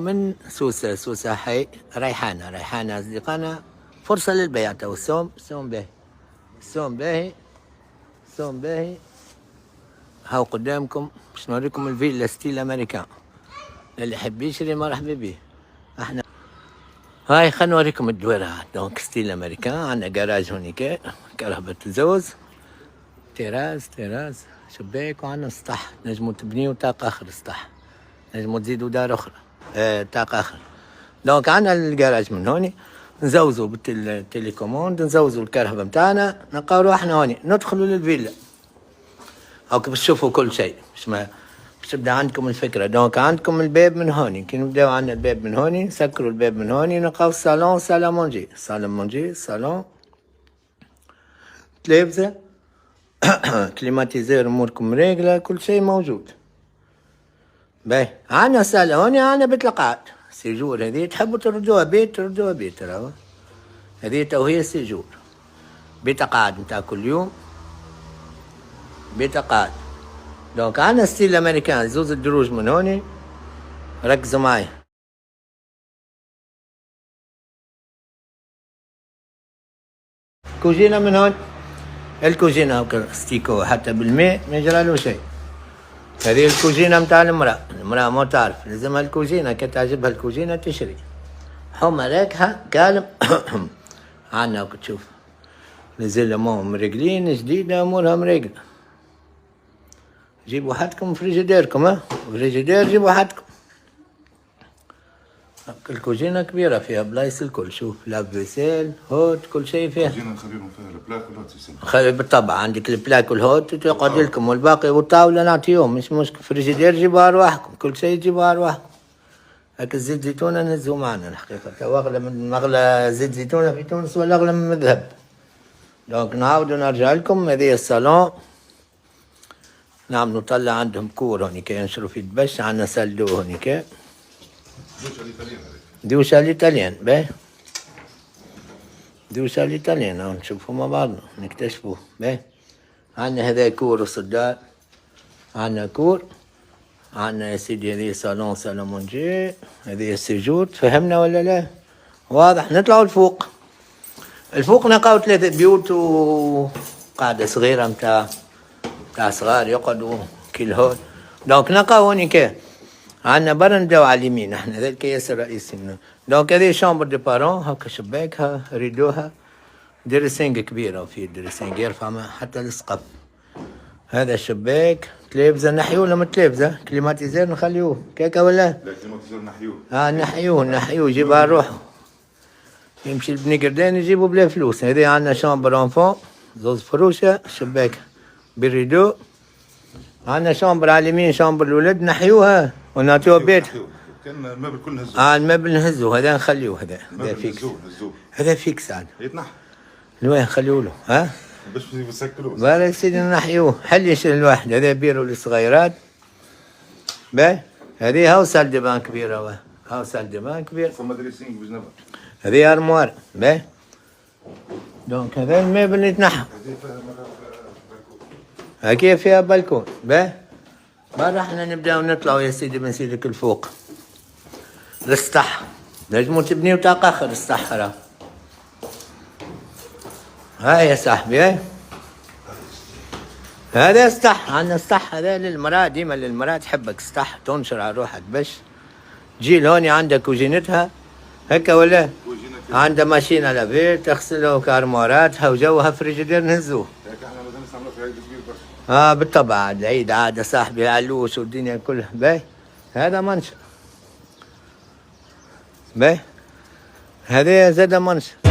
من سوسة. سوسة حي ريحانة. ريحانة أصدقائنا فرصة للبيع. تو السوم باهي. السوم باهي. السوم باهي. هاو قدامكم باش نوريكم الفيلا ستيل أمريكان. اللي يحب يشري مرحبا بيه. احنا هاي خلينا نوريكم الدويرة. دونك ستيل أمريكان. عندنا جراج هونيك كهرباء الزوز. تيراز شباك. وعندنا سطح نجموا تبنيو طاقة آخر سطح. نجموا تزيدوا دار أخرى طاقة أخرى. دونك عندنا الجراج من هوني نزوزوا بالتليكوموند. نزوزوا الكهرباء متاعنا. نلقاو روحنا هوني ندخلوا للفيلا. هاك باش تشوفوا كل شيء باش تبدا عندكم الفكرة. دونك عندكم الباب من هوني. كي نبداو عندنا الباب من هوني نسكروا الباب من هوني نلقاو الصالون مونجي صالون تلفزة كليماتيزير اموركم ريغلة كل شيء موجود. باهي عندنا صالة هوني. عندنا بيت القعد سيجور. هذه تحبوا تردوها بيت راهو. هذه تو هي سيجور. بيت قعد نتاع كل يوم. بيت قعد. دونك عندنا ستيل امريكان زوز الدروج من هوني. ركزوا معي. كوجينة من هون. الكوجينة هاكا ستيكو حتى بالماء ما يجرالو شيء. هذه الكوجينة متاع المرأة ما تعرف لازمها الكوجينة. كي تعجبها الكوجينة تشري. حمى راكحة كالم. عندنا هاكا تشوف نزل مرقلين جديدة أمورها مرقلة. جيبوا حدكم فريجيديركم. فريجيدير جيبوا حدكم. الكوجينة كبيرة فيها بلايص الكل. شوف لافيسيل هوت كل شيء فيها. الكوجينة نخليهم فيها البلاك والهوت. بالطبع عندك البلاك والهوت تقعد لكم والباقي والطاولة نعطيهم مش مشكل. فريجيدير جيبوا أرواحكم. كل شيء جيبوا أرواحكم. هاك الزيت زيتونة نهزوا معنا الحقيقة. تو أغلى من مغلى زيت زيتونة في تونس ولا أغلى من الذهب. دونك نعاودوا نرجع لكم. هذه الصالون. نعم نطلع عندهم كور هونيك ينشروا في الدبش. عندنا سالدو هونيك. دوشة الإيطاليان باهي. دوشة الإيطاليان نشوفوا مع بعضنا نكتشفوه باهي. عندنا هذا كور وصدار. عندنا كور. عندنا يا سيدي هذه صالون مونجي. هذه السجود. فهمنا ولا لا؟ واضح. نطلعوا الفوق نلقاو 3 بيوت وقاعدة صغيرة متاع صغار يقعدوا كل. دونك نلقاو هونيك. عندنا برا نبداو على اليمين. احنا ذا الكياس الرئيسي منه. دونك هذه شامبر دي بارون. هاكا شباكها ريدوها. دريسينج كبيرة وفيه دريسينج يرفع حتى السقف. هذا الشباك. تلفزة نحيوه لما تلفزة. كليماتيزير نخليوه كيكا ولا؟ لا كليماتيزير نحيوه يجيبها روحه. يمشي لبني قردان يجيبوا بلا فلوس. هذه عندنا شامبر انفون زوز فروشة. شباك بالريدو. عندنا شامبر على اليمين. شامبر الولد نحيوها ونعطيوها بيت. كان المبل كل نهزوه. المبل نهزوه. هذا نخليوه. هذا فيكس. هذا فيكس عاد. يتنحى. الواحد نخليوه له باش يسكروه. بارك سيدي نحيوه. حل يشيل الواحد. هذا بيرو للصغيرات. باهي. هذه هاو سال دي بان كبيرة. هاو سال دي بان كبير. فما دريسينج بجنبها. هذه ارموار. باهي. دونك هذا المبل اللي يتنحى. هكي فيها بالكون. باهي. برا احنا نبداو نطلعوا يا سيدي من سيدك الفوق. السطح. نجموا تبنيو طاقة آخر السطح راه. هاي يا صاحبي هاي. هذا سطح. عندنا سطح هذا للمرأة. ديما للمرأة تحبك سطح تنشر على روحك باش تجي لهوني عندها كوجينتها هكا ولا؟ عندها ماشينة لافير تغسلها وكارموراتها وجوها فريجيدير نهزوه. بالطبع العيد عادة صاحبي علوش والدنيا كلها. باهي. هذا منشأ. باهي. هذا زاد منشأ.